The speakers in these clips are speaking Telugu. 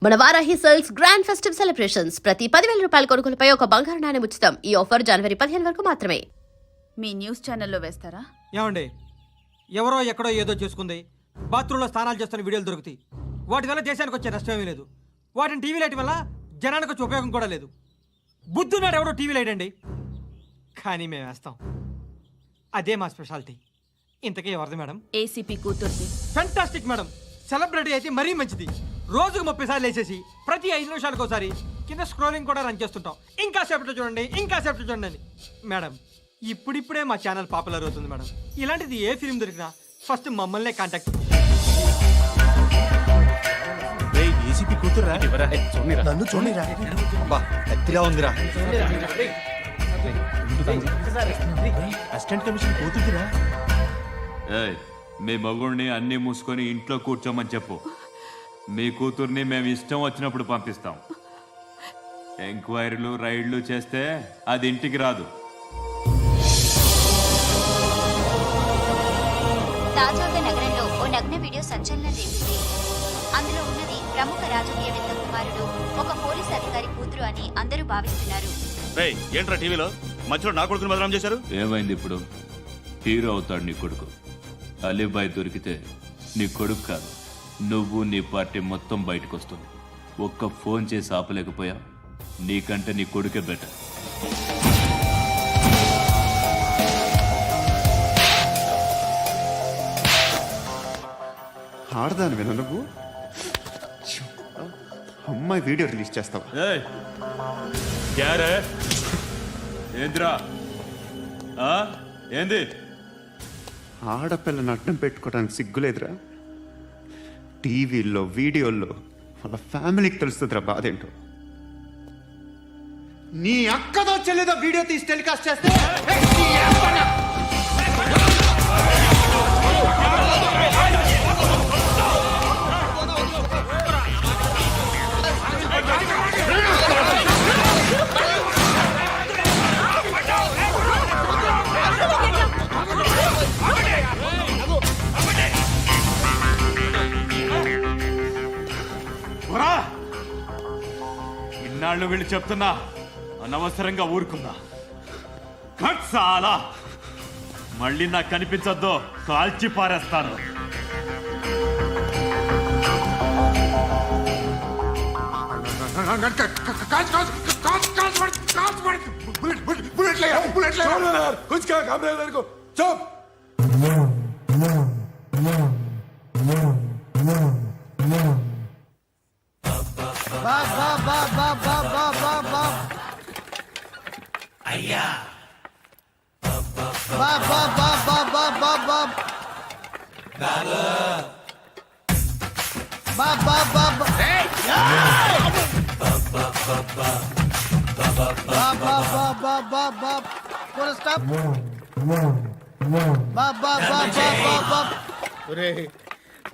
మన Varahi sales grand festive celebrations ప్రతి 10,000 రూపాయల కొనుగోలుపై ఒక బంగారు నాణెం ఉచితం. ఈ ఆఫర్ జనవరి 15 వరకు మాత్రమే. మీ న్యూస్ ఛానల్లో వేస్తారా? ఏమండి, ఎవరో ఎక్కడో ఏదో చేసుకుంది, బాత్రూంలో స్నానాలు చేస్తున్న వీడియోలు దొరుకుతాయి. వాటి వల్ల దేశానికి వచ్చే నష్టమేమీ లేదు. వాటిని టీవీ లైట్ వల్ల జనానికి వచ్చే ఉపయోగం కూడా లేదు. బుద్ధున్నాడు ఎవడో టీవీ లైట్ అండి, కానీ మేము వేస్తాం. అదే మా స్పెషాలిటీ. ఇంతకీ ఎవరిది మేడం? ఏసీపీ కూతుర్ది. Fantastic madam. సెలబ్రిటీ అయితే మరీ మంచిది. రోజుకు 30 సార్లు వేసేసి ప్రతి 5 నిమిషాలకు ఒకసారి కింద స్క్రోలింగ్ కూడా రన్ చేస్తుంటాం. ఇంకా సేపట్లో చూడండి, ఇంకా సేపట్లో చూడండి అని. మేడం, ఇప్పుడిప్పుడే మా ఛానల్ పాపులర్ అవుతుంది మేడం. ఇలాంటిది ఏ ఫిల్మ్ దొరికినా ఫస్ట్ మమ్మల్నే కాంటాక్ట్. ఏసీపీ కూతురా? నన్ను చూడరా, ఎత్తిగా ఉందిరా. Assistant commission కూతురురా. మీ మగుడిని అన్ని మూసుకొని ఇంట్లో కూర్చోమని చెప్పు. మీ కూతుర్ని మేము ఇష్టం వచ్చినప్పుడు పంపిస్తాం. ఎంక్వైరీలు రైడ్లు చేస్తే అది ఇంటికి రాదు. తాజాగా నగరంలో ఓ నగ్న వీడియో సంచలనం రేపింది. అందులో ఉన్నది ప్రముఖ రాజకీయవేత్త కుమారుడు, ఒక పోలీస్ అధికారి కూతురు అని అందరూ భావిస్తున్నారు. ఏంట్రా టీవీలో మధ్యలో నా కొడుకుని బదనాం చేశారు? ఏమైంది ఇప్పుడు? హీరో అవుతాడు నీ కొడుకు. అలీబాయ్ దొరికితే నీ కొడుకు కాదు, నువ్వు నీ పార్టీ మొత్తం బయటకు వస్తుంది. ఒక్క ఫోన్ చేసి ఆపలేకపోయా? నీకంటే నీ కొడుకే బెటర్. ఆడదాను విన నువ్వు. అమ్మాయి వీడియో రిలీజ్ చేస్తావా? ఏంద్రా ఏంది? ఆడపిల్లని అడ్డం పెట్టుకోవడానికి సిగ్గులేదురా? టీవీల్లో వీడియోల్లో వాళ్ళ ఫ్యామిలీకి తెలుస్తుందిరా బాధేంటో. నీ అక్కదో చెల్లిదో వీడియో తీసి టెలికాస్ట్ చేస్తే ఇన్నాళ్ళు వీళ్ళు చెప్తున్నా అనవసరంగా ఊరుకుందా. చాలా మళ్ళీ నాకు కనిపించొద్దు, కాల్చి పారేస్తాను.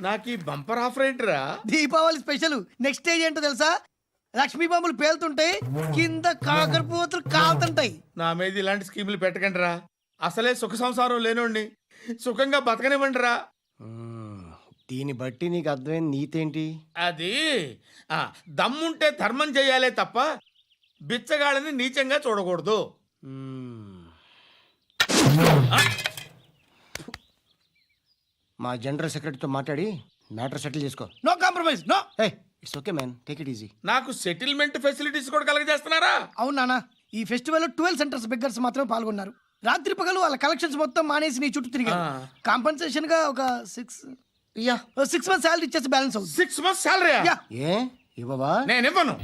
నాకు ఈ బంపర్ ఆఫర్ ఏంటిరా? దీపావళి స్పెషల్. నెక్స్ట్ స్టేజ్ ఏంటో తెలుసా? లక్ష్మీ బాంబులు పేలుతుంటాయి, కింద కాకరపువ్వతులు కాలుతుంటాయి. నా మీద ఇలాంటి స్కీములు పెట్టకండి రా. అసలే సుఖ సంసారం లేనోండి, సుఖంగా బతకనివ్వండి రా. దీన్ని బట్టి నీకు అర్థమైన నీతేంటి? అది దమ్ముంటే ధర్మం చెయ్యాలే తప్ప బిచ్చగాళ్ళని నీచంగా చూడకూడదు. మా జనరల్ సెక్రటరీతో మాట్లాడి మ్యాటర్ సెటిల్ చేసుకో. No compromise, no. It's okay man, take it easy. నాకు సెటిల్మెంట్ ఫెసిలిటీస్ కూడా కలగజేస్తున్నారా? అవును నాన్న, ఈ ఫెస్టివల్ 12 సెంటర్స్ బెగ్గర్స్ మాత్రమే పాల్గొన్నారు. రాత్రి పగలు వాళ్ళ కలెక్షన్స్ మొత్తం మానేసి నీ చుట్టూ తిరిగారు. కాంపన్సేషన్ గా ఒక 6 మంత్స్ సాలరీ ఇచ్చేసి బ్యాలెన్స్ అవుతుంది. 6 months సాలరీ? ఏ ఇవ్వవా? నేను ఇవ్వను.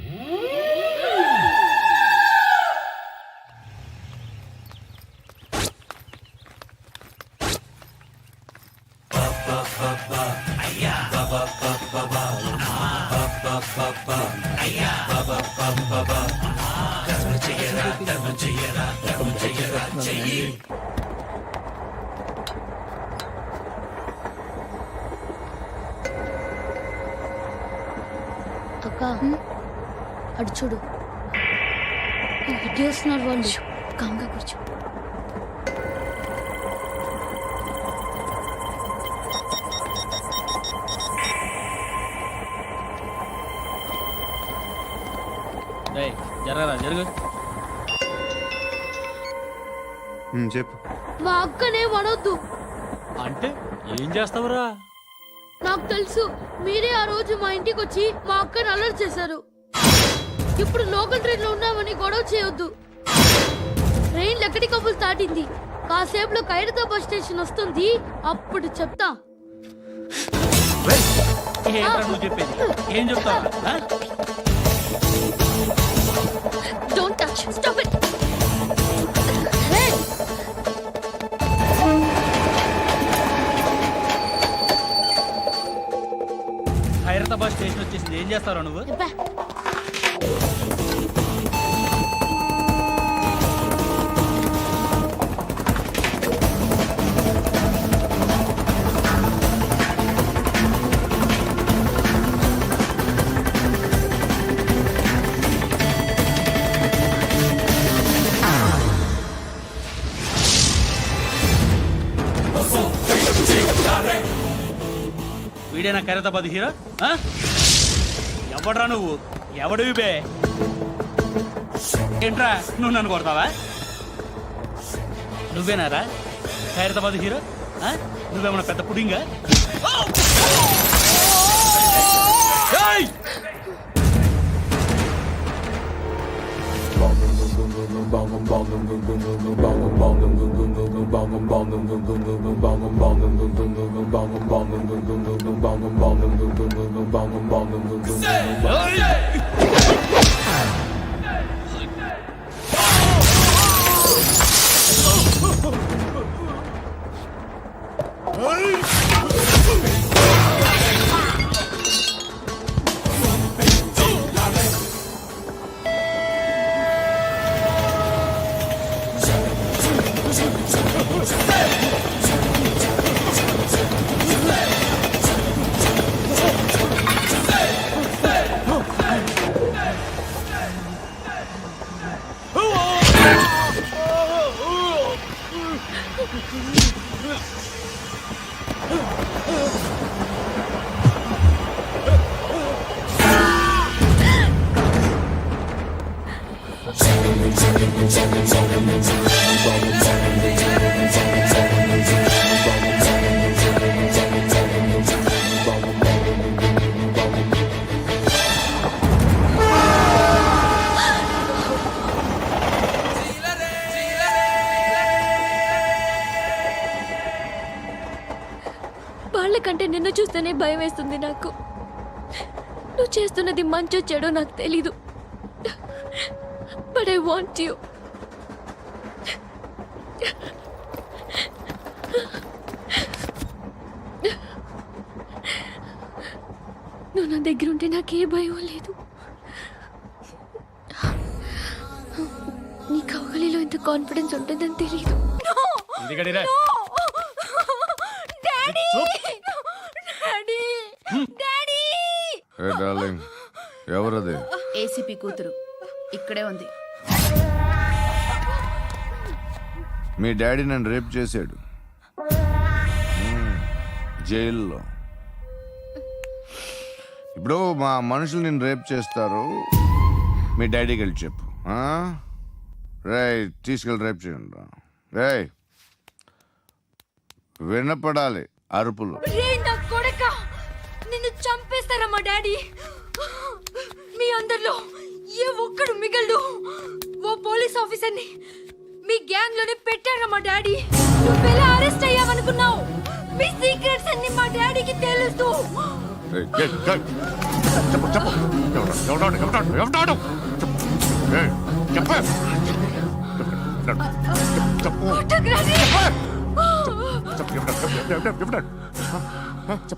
అక్క అటు చూడు, ఇటు వస్తున్నారు వాళ్ళు. కాంగా కూర్చో. జరగరా జరుగు. చెప్పు. మా అక్కనే వడొద్దు. అంటే ఏం చేస్తావురా? నాకు తెలుసు, మీరే ఆ రోజు మా ఇంటికి వచ్చి మా అక్కని అల్లరి చేశారు. ఇప్పుడు లోకల్ ట్రైన్ లో ఉన్నామని గొడవ చేయొద్దు. ట్రైన్ లక్కడి కబుల్ దాటింది. కాసేపులో ఖైరతాబాద్ స్టేషన్ వస్తుంది, అప్పుడు చెప్తా. నువ్వు చెప్పేది ఏం చెప్తావు? Don't touch. Stop it. Khairatabad station వచ్చేసింది, ఏం చేస్తావు నువ్వు? వీడేనా ఖైరతాబాద్ హీరో? ఎవడ్రా నువ్వు? ఎవడివి బే? ఏంట్రా నువ్వు నన్ను కొడతావా? నువ్వేనారా ఖైరతాబాద్ హీరో? నువ్వేమన్నా పెద్ద పుడింగా? వాళ్ళకంటే నిన్ను చూస్తేనే భయం వేస్తుంది నాకు. నువ్వు చేస్తున్నది మంచో చెడో నాకు తెలీదు, బట్ ఐ వాంట్ యూ. నువ్వు నా దగ్గర ఉంటే నాకే భయం లేదు. నీ కౌగలిలో ఇంత కాన్ఫిడెన్స్ ఉంటుందని తెలీదు. ఎవరది? ఏసీపీ కూతురు ఇక్కడే ఉంది. మీ డాడీ నన్ను రేప్ చేశాడు జైల్లో. ఇప్పుడు మా మనుషులు నిన్ను రేప్ చేస్తారు, మీ డాడీకి వెళ్ళి చెప్పు. రేయ్ తీసుకెళ్ళి రేప్ చేయండి. రేయ్ వినపడాలి అరుపులు. నిన్ను చంపేస్తారా మా డాడీ? మీ అందరిలో ఏ ఒక్కడు మిగలడు. ఓ పోలీస్ ఆఫీసర్ని మీ గ్యాంగ్ లోనే పెట్టారా మా డాడీ? నువ్వెలా అరెస్ట్ అయ్యావనుకున్నావు? మీ సీక్రెట్స్ అన్ని మా డాడీకి తెలుసు.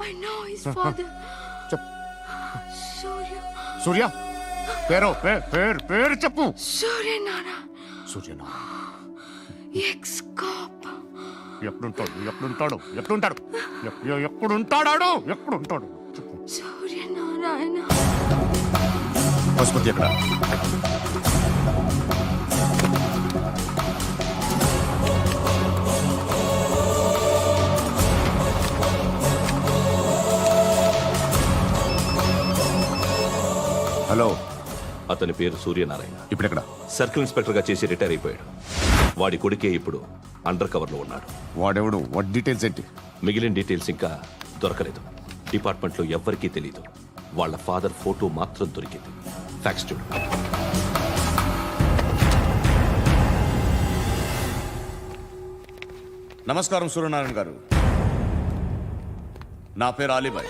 I know his father. సూర్య పేరు పేరు చెప్పు. సూర్యనారాయణ. Suryanarayana ex cop. ఎప్పుడుంటాడు చెప్పు. సూర్యనారాయణ. పశుపతి ఎక్కడ? హలో అతని పేరు సూర్యనారాయణ. ఇప్పుడెక్కడ? సర్కిల్ ఇన్స్పెక్టర్ గా చేసి రిటైర్ అయిపోయాడు. వాడి కొడుకే ఇప్పుడు అండర్ కవర్ లో ఉన్నాడు. వాడెవడు? వాట్ డీటెయిల్స్ ఏంటి? మిగిలిన డీటెయిల్స్ ఇంకా దొరకలేదు. డిపార్ట్మెంట్ లో ఎవ్వరికీ తెలియదు. వాళ్ళ ఫాదర్ ఫోటో మాత్రం దొరికింది. ఫ్యాక్స్ చూడు. నమస్కారం సూర్యనారాయణ గారు. నా పేరు అలీబాయ్.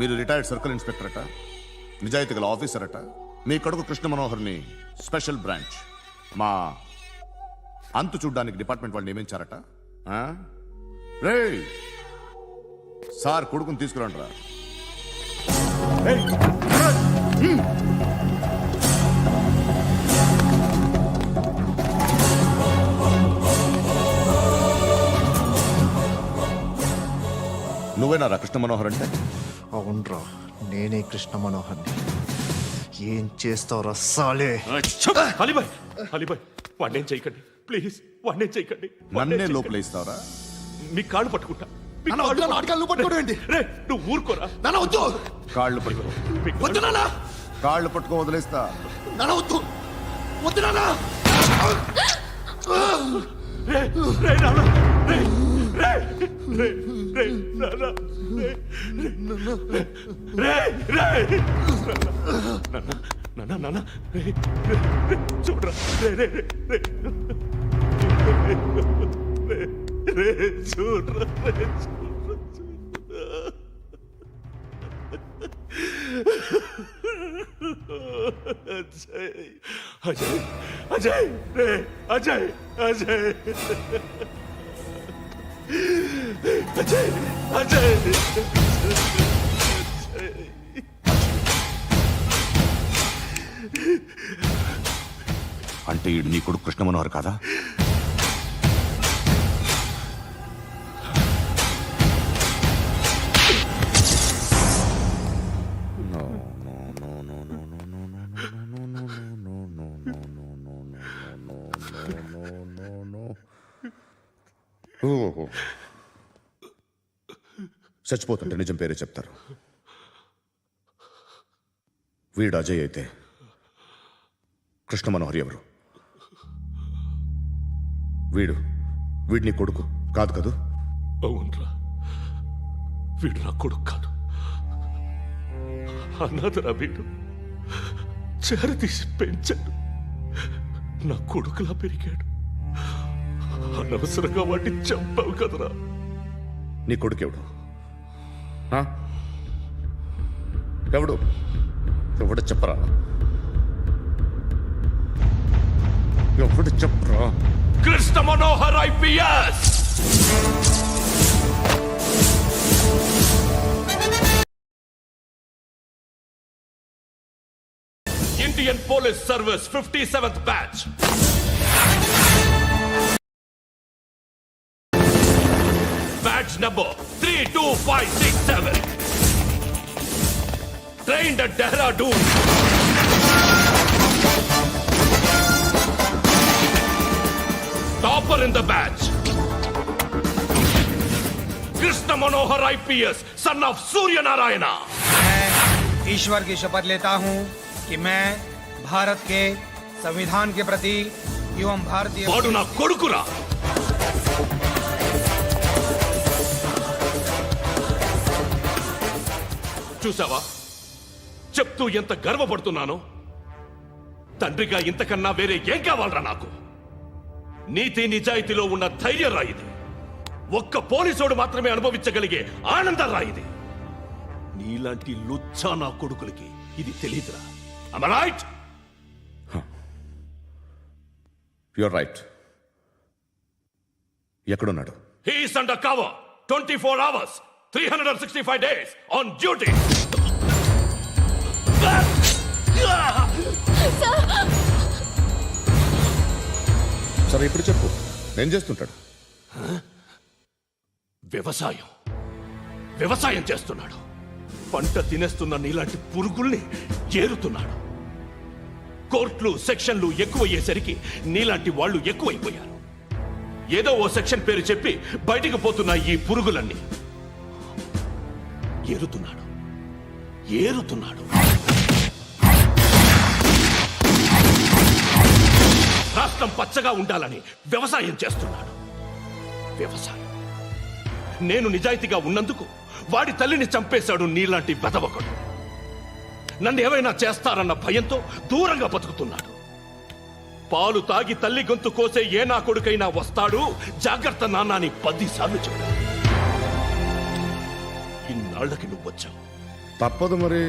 మీరు రిటైర్డ్ సర్కిల్ ఇన్స్పెక్టర్ అట, నిజాయితీ గల ఆఫీసర్ అట. మీ కొడుకు కృష్ణ మనోహర్ని స్పెషల్ బ్రాంచ్ మా అంతు చూడ్డానికి డిపార్ట్మెంట్ వాళ్ళు నియమించారట. రే సార్, కొడుకుని తీసుకురండి రా. నువ్వేనా రా కృష్ణ మనోహర్ అంటే? అవునరా, నేనే కృష్ణ మనోహర్ని. ఏం చేస్తావురా సాలే? అలీబాయ్, అలీబాయ్, వాడినేం చేయకండి ప్లీజ్, వాడినేం చేయకండి. నన్నే లోపల ఇస్తావరా? మీ కాళ్ళు పట్టుకుంటా. నువ్వు ఊరుకోరా. కాళ్ళు పట్టుకో. కాళ్ళు పట్టుకో వదిలేస్తా. చూడరా, చూడరా. అజయ్, అజయ్, అజయ్, అజయ్, అజయ్, అజయ్. అంటే ఈడు నీ కొడుకు కృష్ణ మనోహర్ కాదా? చచ్చిపోతుంటే నిజం పేరే చెప్తారు. వీడు అజయ్ అయితే కృష్ణ మనోహర్ ఎవరు? వీడిని కొడుకు కాదు కదూ? అవునరా, వీడు నా కొడుకు కాదు. అన్నదరా వీడు. చేరతీసి పెంచాడు. నా కొడుకులా పెరిగాడు. అనవసరంగా వాడిని చంపావు కదరా. నీ కొడుకెవడు? ఎవడు? ఎవడు చెప్పరా? ఎవడు చెప్పరా? Krishna Manohar IPS. Indian police service 57th batch. Badge number 32567. Trained at Dehradun. Topper in the batch. Krishna Manohar IPS, son of Surya Narayana. मैं ईश्वर की शपथ लेता हूँ कि मैं भारत के संविधान के प्रति एवं भारतीय వాడు నా కొడుకురా. చూసావా, చెప్తూ ఎంత గర్వపడుతున్నానో. తండ్రిగా ఇంతకన్నా వేరే ఏం కావాలరా నాకు? నీతి నిజాయితీలో ఉన్న ధైర్యం రా ఇది. ఒక్క పోలీసోడు మాత్రమే అనుభవించగలిగే ఆనందం రా ఇది. నీలాంటి లుచ్చా నా కొడుకులకి ఇది తెలియదురా. Am I right? You're right. ఎక్కడున్నాడు? He is under cover 24 hours 365 days on duty. సరే ఇప్పుడు చెప్పు, ఏం చేస్తుంటాడు? వ్యవసాయం చేస్తున్నాడు. పంట తినేస్తున్న నీలాంటి పురుగుల్ని ఏరుతున్నాడు. కోర్టులు సెక్షన్లు ఎక్కువయ్యేసరికి నీలాంటి వాళ్ళు ఎక్కువైపోయారు. ఏదో ఓ సెక్షన్ పేరు చెప్పి బయటికి పోతున్న ఈ పురుగులన్నీ ఏరుతున్నాడు. రాష్ట్రం పచ్చగా ఉండాలని వ్యవసాయం చేస్తున్నాడు. వ్యవసాయం. నేను నిజాయితీగా ఉన్నందుకు వాడి తల్లిని చంపేశాడు నీలాంటి వెధవకుడు. నన్ను ఏమైనా చేస్తారన్న భయంతో దూరంగా బతుకుతున్నాడు. పాలు తాగి తల్లి గొంతు కోసే ఏ నా కొడుకైనా వస్తాడు, జాగ్రత్త నాన్న అని 10 సార్లు చెప్పాడు. ఇన్నాళ్ళకి నువ్వు వచ్చావు. తప్పదు మరి.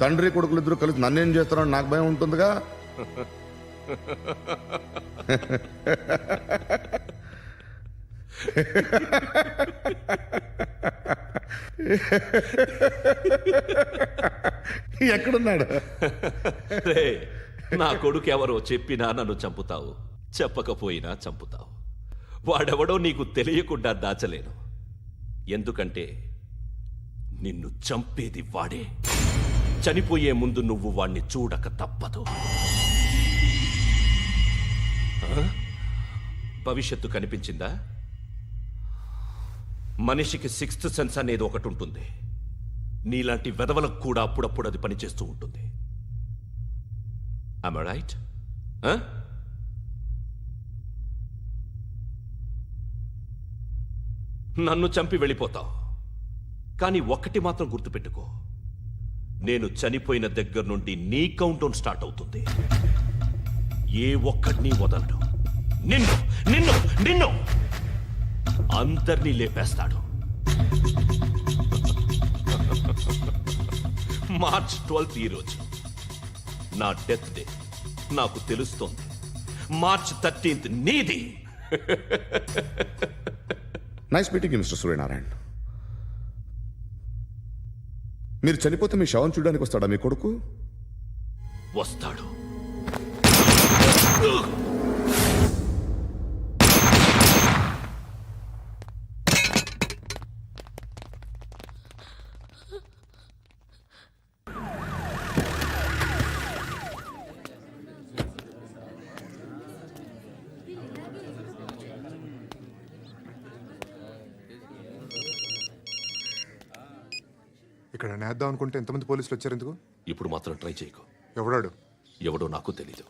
తండ్రి కొడుకులు ఇద్దరు కలిసి నన్నేం చేస్తారని నాకు భయం ఉంటుందిగా. ఎక్కడున్నాడు? రే, నా కొడుకు ఎవరో చెప్పినా నన్ను చంపుతావు, చెప్పకపోయినా చంపుతావు. వాడెవడో నీకు తెలియకుండా దాచలేను. ఎందుకంటే నిన్ను చంపేది వాడే. చనిపోయే ముందు నువ్వు వాణ్ణి చూడక తప్పదు. భవిష్యత్తు కనిపించిందా? మనిషికి 6th సెన్స్ అనేది ఒకటి ఉంటుంది. నీలాంటి వెధవలకు కూడా అప్పుడప్పుడు అది పనిచేస్తూ ఉంటుంది. Am I right? నన్ను చంపి వెళ్ళిపోతావు. కానీ ఒక్కటి మాత్రం గుర్తుపెట్టుకో, నేను చనిపోయిన దగ్గర నుండి నీ కౌంటౌన్ స్టార్ట్ అవుతుంది. ఏ ఒక్కడిని వదలడు. నిన్ను నిన్ను నిన్ను అందరినీ లేపేస్తాడు. మార్చ్ 12th ఈ రోజు నా డెత్ డే. నాకు తెలుస్తోంది. మార్చ్ 13th నీది. Nice meeting mister Suryanarayana. మీరు చనిపోతే మీ శవం చూడడానికి వస్తాడా మీ కొడుకు? వస్తాడు. ఇక్కడ నేద్దాం అనుకుంటే ఎంతమంది పోలీసులు వచ్చారు ఎందుకు? ఇప్పుడు మాత్రం ట్రై చేయకు. ఎవడాడు? ఎవడో నాకు తెలీదు.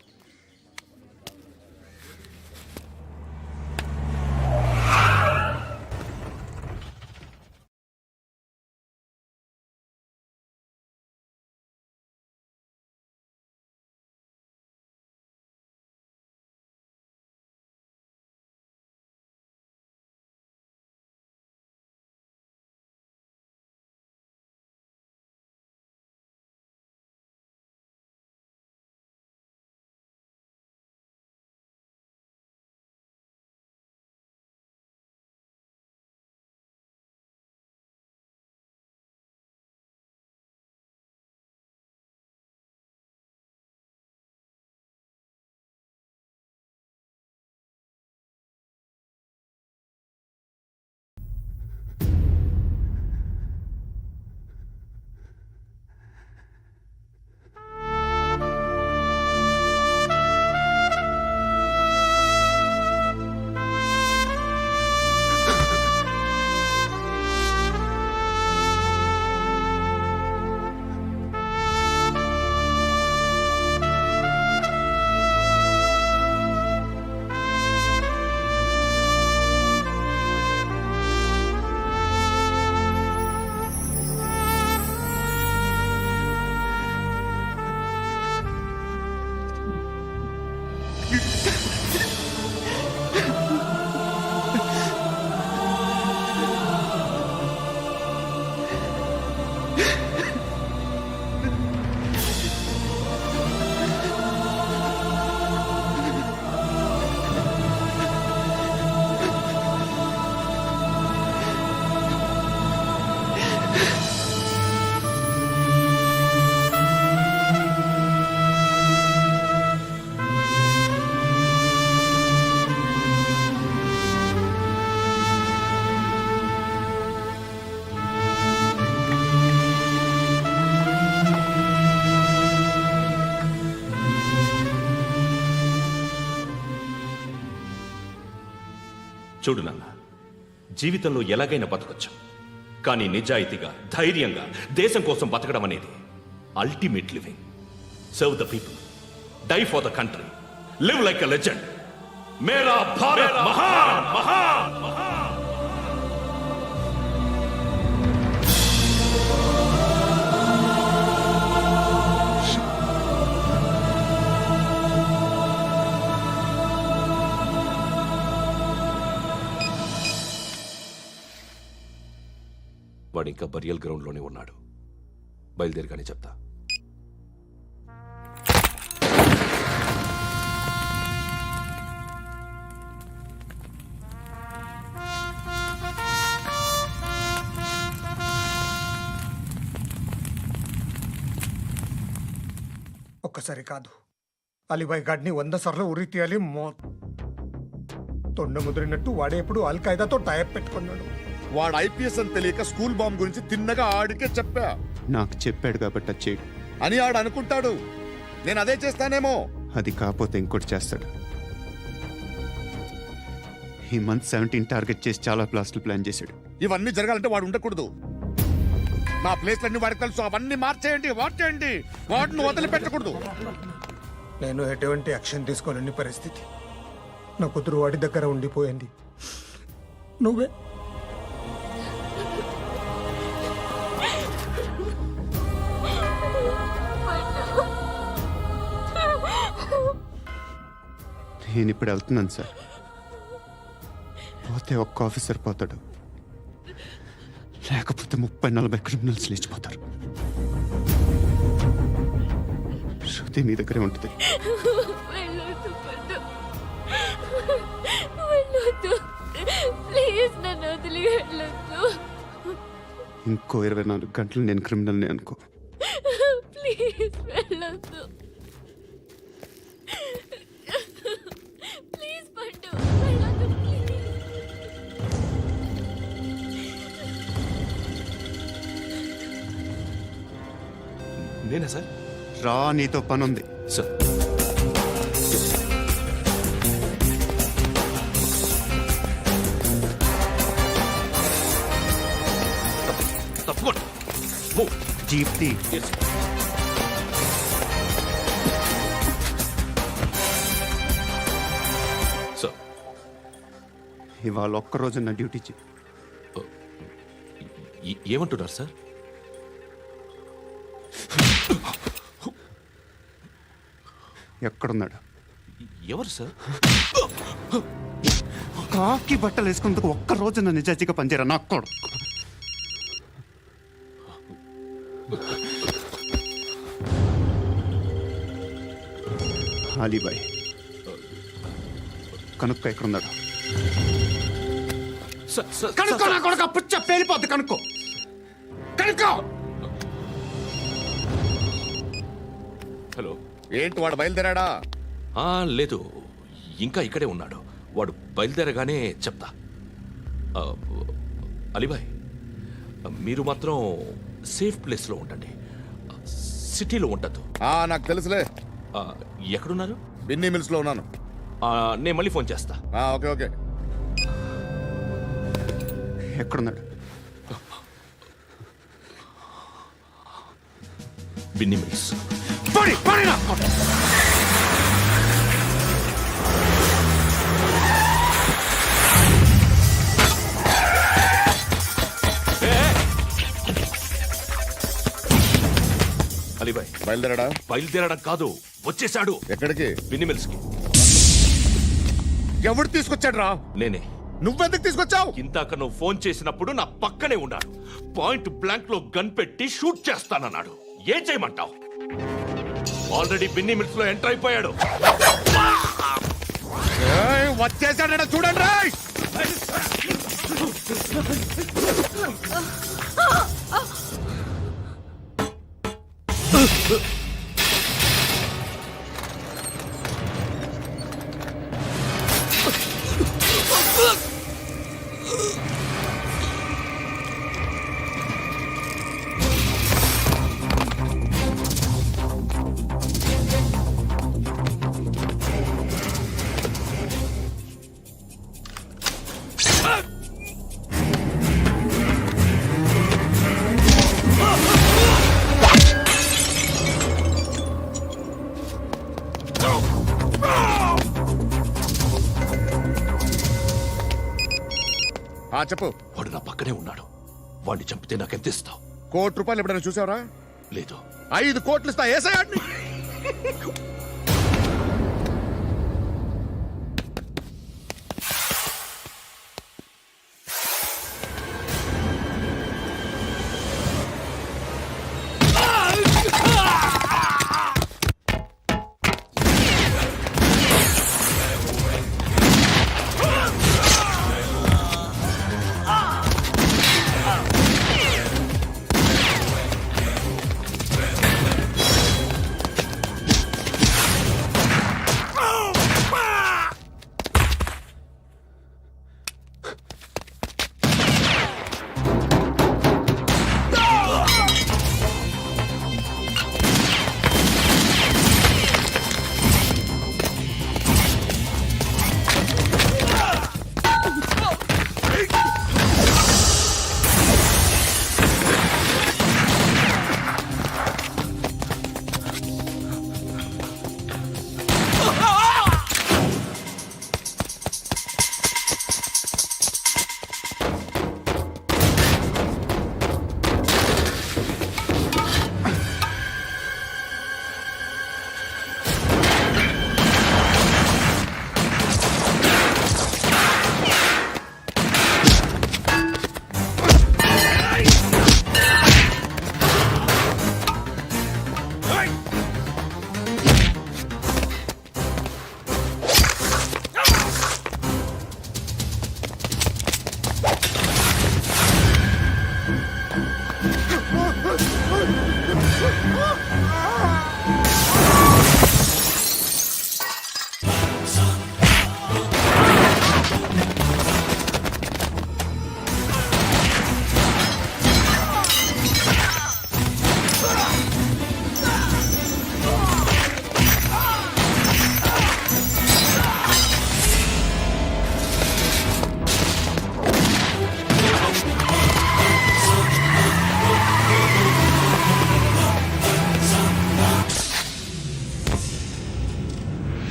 చూడు నాన్న, జీవితంలో ఎలాగైనా బతకొచ్చు. కానీ నిజాయితీగా, ధైర్యంగా దేశం కోసం బతకడం అనేది ultimate living. Serve the people, die for the country, live like a legend मेरा भारत महान महान महान వాడు ఇంకా బరియల్ గ్రౌండ్లోనే ఉన్నాడు బయలుదేరగానే చెప్తా ఒక్కసారి కాదు అలీబాయ్ గాడిని 100 సార్లు ఉరి తీయాలి తొండ ముదిరినట్టు వాడే ఎప్పుడు అల్ ఖైదాతో టైప్ పెట్టుకున్నాడు. వాడు ఐపీఎస్ అని తెలియక స్కూల్ బాంబ్ గురించి తిన్నగా ఆడికే చెప్పా నాకు చెప్పాడు కాబట్టి అది చేయడు అని ఆడు అనుకుంటాడు. నేను అదే చేస్తానేమో. అది కాకపోతే ఇంకోటి చేస్తాడు. ఈ మంత్ 17 టార్గెట్ చేసి చాలా ప్లాస్టులు ప్లాన్ చేశాడు. ఇవన్నీ జరగాలంటే వాడు ఉండకూడదు. నా ప్లేస్లన్నీ వాడికి తెలుసు. అవన్నీ మార్చేయండి, వార్చేయండి. వాటిని వదిలిపెట్టకూడదు. నేను ఎటువంటి యాక్షన్ తీసుకోలేని పరిస్థితి. నా కూతురు వాడి దగ్గర ఉండిపోయింది. నువ్వే నేను ఇప్పుడు వెళ్తున్నాను సార్. పోతే ఒక్క ఆఫీసర్ పోతాడు, లేకపోతే 30-40 క్రిమినల్స్ లేచిపోతారు. శృతి మీ దగ్గరే ఉంటుంది. ఇంకో 24 గంటలు నేను క్రిమినల్ని అనుకో. ప్లీజ్ వెళ్ళొద్దు. ప్లీజ్ పండు వెళ్ళొద్దు ప్లీజ్. నేనా సార్ రా, నీతో పనుంది. సార్ తప్పకుండా జీప్తి సార్ ఇవాళ ఒక్కరోజు నా డ్యూటీ చేయి. ఏమంటున్నారు సార్? ఎక్కడున్నాడు? ఎవరు సార్? కాకి బట్టలు వేసుకున్నందుకు ఒక్కరోజు నా నిజాజీగా పనిచేయరా నాకు కూడా. అలీబాయ్ కనుక్కో ఎక్కడున్నాడు. కనుక్కో నా కొడుకు. పుచ్చ పేలిపోద్ది. కనుక్కో కనుక్కో. హలో, ఏంటి వాడు బయలుదేరాడా? లేదు, ఇంకా ఇక్కడే ఉన్నాడు. వాడు బయలుదేరగానే చెప్తా. అలీబాయ్, మీరు మాత్రం సేఫ్ ప్లేస్లో ఉండండి, సిటీలో ఉండద్దు. నాకు తెలుసులే. ఎక్కడున్నారు? బిన్నీ మిల్స్ లో ఉన్నాను. నేను మళ్ళీ ఫోన్ చేస్తా. Okay okay. ఎక్కడున్నాడు? బిన్నీ మిల్స్. అలీబాయ్ బయలుదేరాడా? బయలుదేరడం కాదు, వచ్చేసాడు. ఎక్కడికి? బిన్నీ మిల్స్ కి. ఎవడు తీసుకొచ్చాడు రా? నేనే. నువ్వెందుకు తీసుకొచ్చావు? ఇందాక నువ్వు ఫోన్ చేసినప్పుడు నా పక్కనే ఉన్నాడు. పాయింట్ బ్లాంక్ లో గన్ పెట్టి షూట్ చేస్తానన్నాడు. ఏం చేయమంటావు? ఆల్రెడీ బిన్నీ మిల్స్ లో ఎంటర్ అయిపోయాడు. వచ్చేసాడ చూడండి. చెప్పు. వాడు నా పక్కనే ఉన్నాడు. వాడిని చంపితే నాకెంత ఇస్తావు? ₹1,00,00,000 ఎప్పుడైనా చూసావరా? లేదు. 5 కోట్లు ఇస్తా. ఏసయాడిని.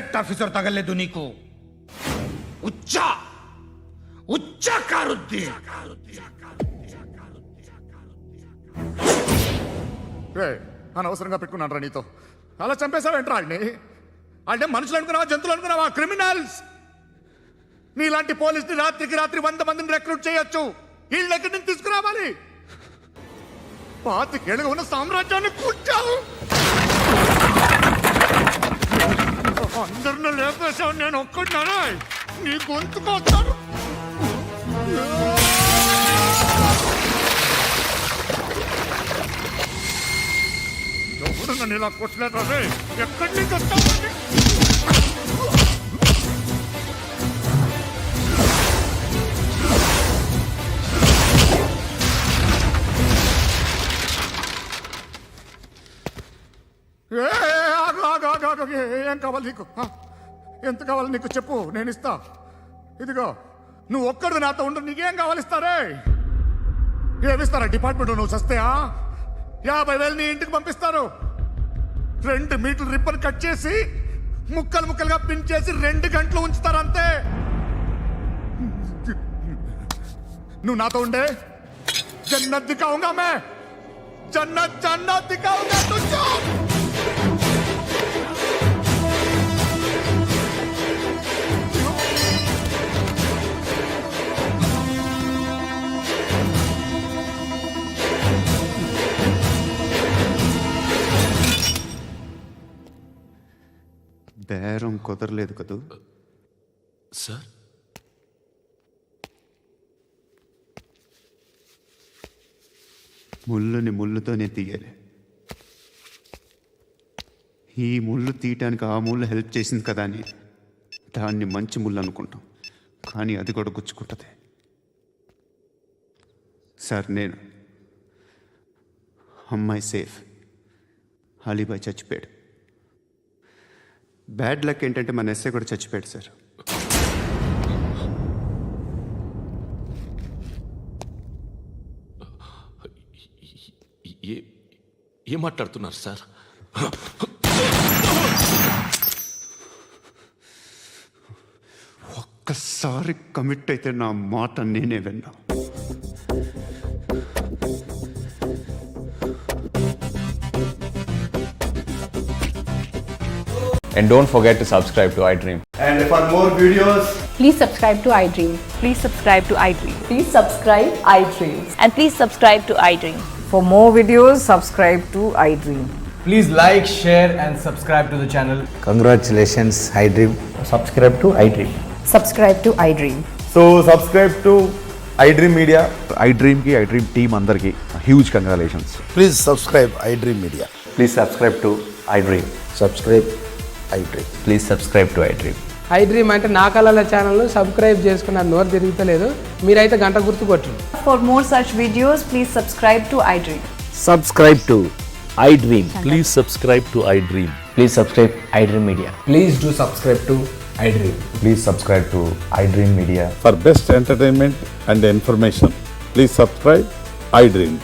సెట్ ఆఫీసర్ తగలేదు నీకు. ఉచ్చ కారుద్దీన్. అనవసరంగా పెట్టుకున్నాను రా నీతో. అలా చంపేశావేంట్రా వాళ్ళని? అంటే మనుషులు అనుకున్నావా, జంతువులు అనుకున్నావా? క్రిమినల్స్. నీలాంటి పోలీసుని రాత్రికి రాత్రి 100 మందిని రిక్రూట్ చేయొచ్చు. వీళ్ళు ఎక్కడి నుంచి తీసుకురావాలి? 25 ఏళ్ళుగా ఉన్న సామ్రాజ్యాన్ని కూర్చావు. అందరిని లేపేశావు, నేను ఒక్కడినారా? నీ గొంతుకొస్తాను. ఎవరు నన్ను ఇలా కొట్టలేదా? ఎక్కడి నుంచి వస్తావు? ఏం కావాలి నీకు? ఎంత కావాలి నీకు చెప్పు, నేను ఇస్తా. ఇదిగో నువ్వు ఒక్కడు నాతో ఉండు. నీకేం కావాలి ఇస్తారే? ఏమిస్తారా డిపార్ట్మెంట్? నువ్వు సస్తేయా? 50,000 నీ ఇంటికి పంపిస్తారు. 2 మీటర్లు రిబ్బన్ కట్ చేసి ముక్కలు ముక్కలుగా పిన్ చేసి 2 గంటలు ఉంచుతారు అంతే. నువ్వు నాతో ఉండే జన్నత్ దిఖాऊंगा मैं. జన్నత్ దిఖాऊंगा तुझको. బేరం కుదరలేదు కదూ సార్? ముళ్ళుని ముళ్ళుతోనే తీయాలి. ఈ ముళ్ళు తీయటానికి ఆ ముళ్ళు హెల్ప్ చేసింది కదా అని దాన్ని మంచి ముళ్ళు అనుకుంటాం, కానీ అది కూడా గుచ్చుకుంటుంది. సార్, నేను అమ్మాయి సేఫ్, అలీబాయ్ చచ్చిపోయాడు. బ్యాడ్ లక్ ఏంటంటే మన ఎస్ఐ కూడా చచ్చిపోయాడు సార్. ఏం మాట్లాడుతున్నారు సార్? ఒక్కసారి కమిట్ అయితే నా మాట నేనే విన్నా. And don't forget to subscribe to iDream. And for more videos, Please subscribe to iDream. Please subscribe to iDream. Please subscribe iDream. And please subscribe to iDream. For more videos, subscribe to iDream. Please like, share, and subscribe to the channel. congratulations, iDream. Subscribe to iDream. Subscribe to iDream. So subscribe to iDream Media. iDream ki iDream team andarki huge congratulations. Please subscribe iDream media. Please subscribe to iDream. Subscribe iDream. Please subscribe to iDream. iDream అంటే నా కళల ఛానల్ సబ్స్క్రైబ్ చేసుకున్న నోరు తిరుగుతలేదు. మీరైతే గంట గుర్తు కొట్టండి. For more such videos, please subscribe to iDream. Subscribe to iDream. Please subscribe to iDream. Please subscribe iDream Media. Please do subscribe to iDream. Please subscribe to iDream Media. For best entertainment and information, please subscribe iDream.